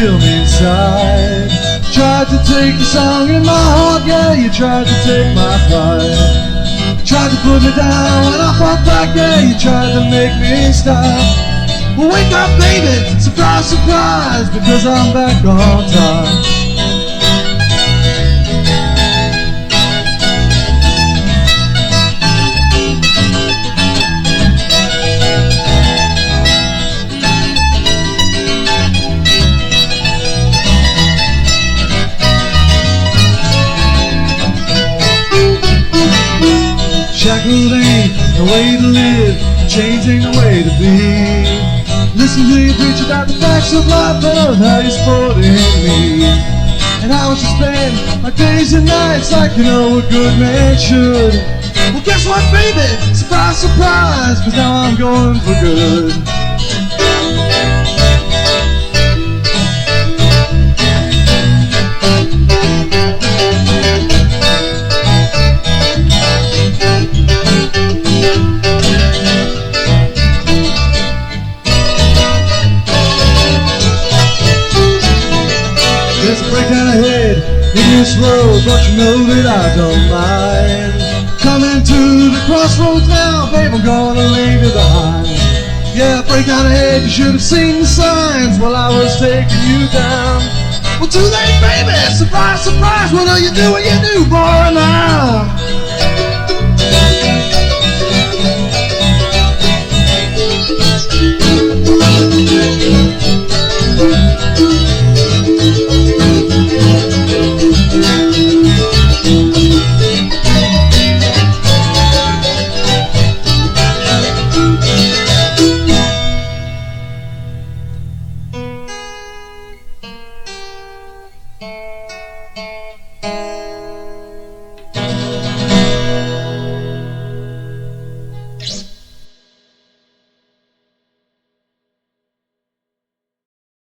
kill me inside. Tried to take the song in my heart, yeah, you tried to take my pride. Tried to put me down when I fought back, yeah, you tried to make me stop. Well, wake up, baby, surprise, surprise, because I'm back on top. Shackled ain't the way to live, changing the way to be. Listen to you preach about the facts of life and how you're sporting me. And how I should spend my days and nights like you know a good man should. Well, guess what, baby? Surprise, surprise, 'cause now I'm going for good. Breakdown ahead in this road, but you know that I don't mind. Coming to the crossroads now, babe, I'm gonna leave you behind. Yeah, breakdown ahead, you should have seen the signs while I was taking you down. Well, too late, baby, surprise, surprise, what are you doing, you new boy now?